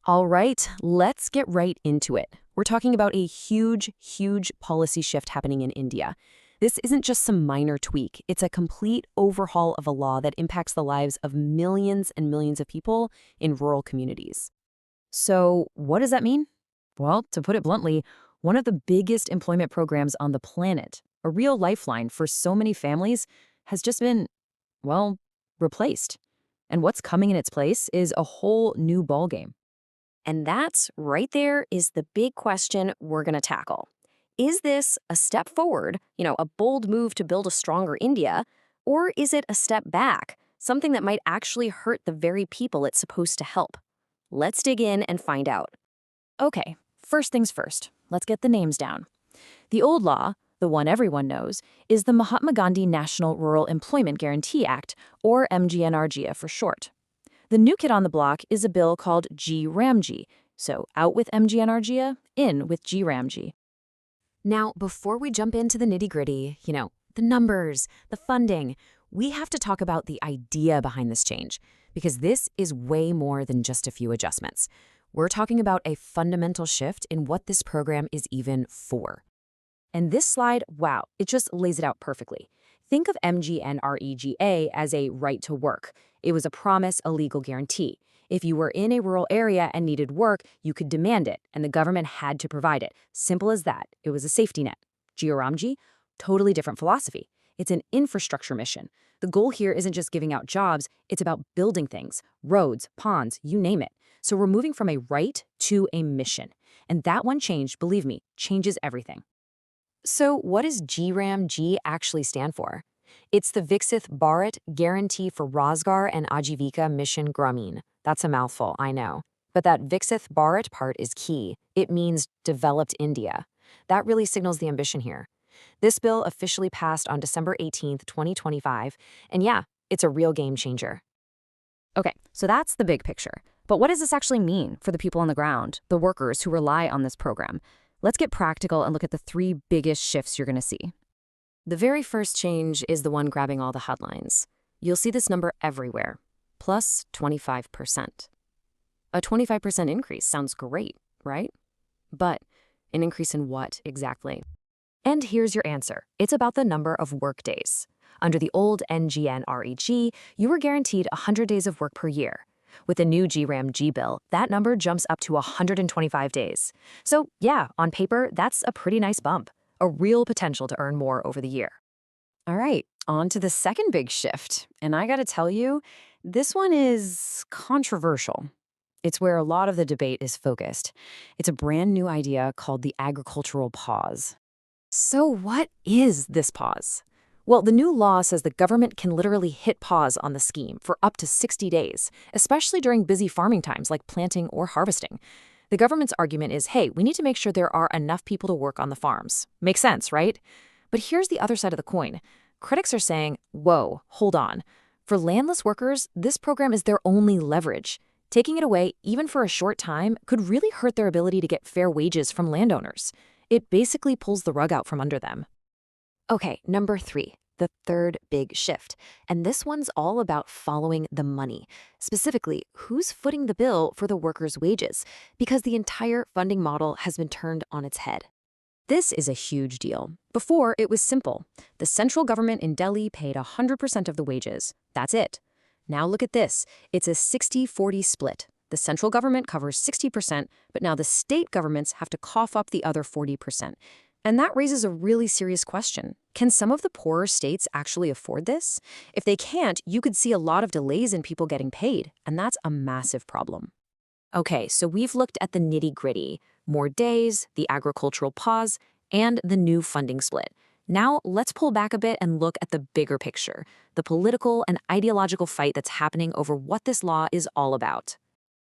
All right, let's get right into it. We're talking about a huge policy shift happening in India. This isn't just some minor tweak. It's a complete overhaul of a law that impacts the lives of millions and millions of people in rural communities. So, what does that mean? Well, to put it bluntly, one of the biggest employment programs on the planet, a real lifeline for so many families, has just been, well, replaced. And what's coming in its place is a whole new ballgame. And that's right there is the big question we're going to tackle. Is this a step forward, a bold move to build a stronger India, or is it a step back, something that might actually hurt the very people it's supposed to help? Let's dig in and find out. Okay, first things first, let's get the names down. The old law, the one everyone knows, is the Mahatma Gandhi National Rural Employment Guarantee Act, or MGNREGA for short. The new kid on the block is a bill called GRAMG, so out with MGNREGA, in with GRAMG. Now, before we jump into the nitty-gritty, the numbers, the funding, we have to talk about the idea behind this change, because this is way more than just a few adjustments. We're talking about a fundamental shift in what this program is even for. And this slide, wow, it just lays it out perfectly. Think of MGNREGA as a right to work. It was a promise, a legal guarantee. If you were in a rural area and needed work, you could demand it, and the government had to provide it. Simple as that. It was a safety net. GRAMG, totally different philosophy. It's an infrastructure mission. The goal here isn't just giving out jobs, it's about building things, roads, ponds, you name it. So we're moving from a right to a mission. And that one change, believe me, changes everything. So what does GRAMG actually stand for? It's the Viksit Bharat Guarantee for Rozgar and Ajivika Mission Gramin. That's a mouthful, I know. But that Viksit Bharat part is key. It means developed India. That really signals the ambition here. This bill officially passed on December 18th, 2025, and yeah, it's a real game changer. Okay, so that's the big picture. But what does this actually mean for the people on the ground, the workers who rely on this program? Let's get practical and look at the three biggest shifts you're going to see. The very first change is the one grabbing all the headlines. You'll see this number everywhere, plus 25%. A 25% increase sounds great, right? But an increase in what exactly? And here's your answer. It's about the number of workdays. Under the old MGNREG, you were guaranteed 100 days of work per year. With the new GRAMG bill, that number jumps up to 125 days. So yeah, on paper, that's a pretty nice bump, a real potential to earn more over the year. All right, on to the second big shift. And I gotta tell you, this one is controversial. It's where a lot of the debate is focused. It's a brand new idea called the agricultural pause. So what is this pause? Well, the new law says the government can literally hit pause on the scheme for up to 60 days, especially during busy farming times like planting or harvesting. The government's argument is, hey, we need to make sure there are enough people to work on the farms. Makes sense, right? But here's the other side of the coin. Critics are saying, whoa, hold on. For landless workers, this program is their only leverage. Taking it away, even for a short time, could really hurt their ability to get fair wages from landowners. It basically pulls the rug out from under them. Okay, number 3, the third big shift. And this one's all about following the money. Specifically, who's footing the bill for the workers' wages? Because the entire funding model has been turned on its head. This is a huge deal. Before, it was simple. The central government in Delhi paid 100% of the wages. That's it. Now look at this. It's a 60-40 split. The central government covers 60%, but now the state governments have to cough up the other 40%. And that raises a really serious question. Can some of the poorer states actually afford this? If they can't, you could see a lot of delays in people getting paid, and that's a massive problem. Okay, so we've looked at the nitty-gritty, more days, the agricultural pause, and the new funding split. Now, let's pull back a bit and look at the bigger picture, the political and ideological fight that's happening over what this law is all about.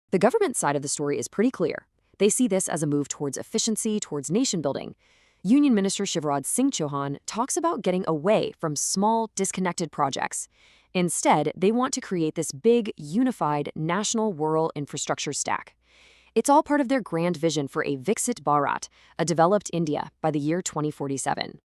The government side of the story is pretty clear. They see this as a move towards efficiency, towards nation building. Union Minister Shivraj Singh Chauhan talks about getting away from small, disconnected projects. Instead, they want to create this big, unified, national rural infrastructure stack. It's all part of their grand vision for a Viksit Bharat, a developed India, by the year 2047.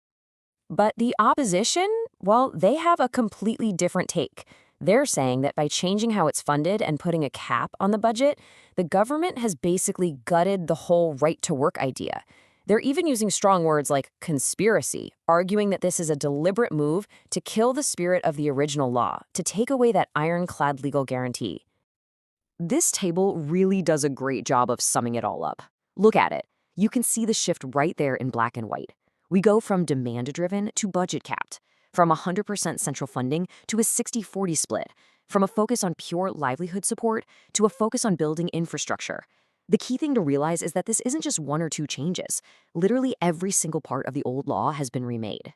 But the opposition, well, they have a completely different take. They're saying that by changing how it's funded and putting a cap on the budget, the government has basically gutted the whole right to work idea. They're even using strong words like conspiracy, arguing that this is a deliberate move to kill the spirit of the original law, to take away that ironclad legal guarantee. This table really does a great job of summing it all up. Look at it. You can see the shift right there in black and white. We go from demand-driven to budget-capped, from 100% central funding to a 60-40 split, from a focus on pure livelihood support to a focus on building infrastructure. The key thing to realize is that this isn't just one or two changes. Literally every single part of the old law has been remade.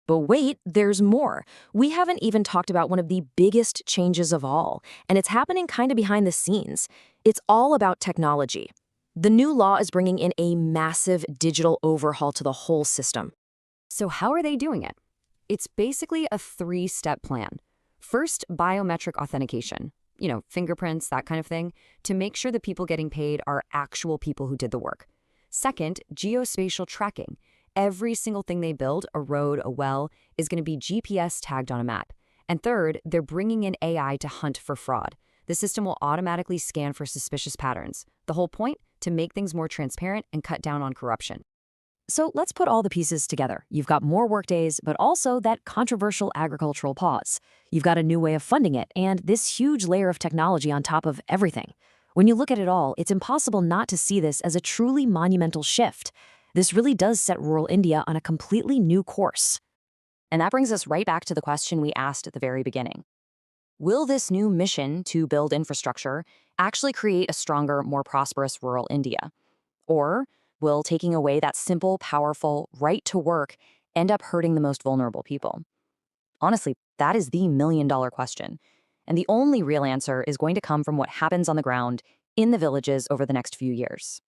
But wait, there's more. We haven't even talked about one of the biggest changes of all, and it's happening kind of behind the scenes. It's all about technology. The new law is bringing in a massive digital overhaul to the whole system. So how are they doing it? It's basically a three-step plan. First, biometric authentication, fingerprints, that kind of thing, to make sure the people getting paid are actual people who did the work. Second, geospatial tracking. Every single thing they build, a road, a well, is going to be GPS tagged on a map. And third, they're bringing in AI to hunt for fraud. The system will automatically scan for suspicious patterns. The whole point? To make things more transparent and cut down on corruption. So let's put all the pieces together. You've got more workdays, but also that controversial agricultural pause. You've got a new way of funding it, and this huge layer of technology on top of everything. When you look at it all, it's impossible not to see this as a truly monumental shift. This really does set rural India on a completely new course. And that brings us right back to the question we asked at the very beginning. Will this new mission to build infrastructure actually create a stronger, more prosperous rural India? Or will taking away that simple, powerful right to work end up hurting the most vulnerable people? Honestly, that is the million-dollar question. And the only real answer is going to come from what happens on the ground in the villages over the next few years.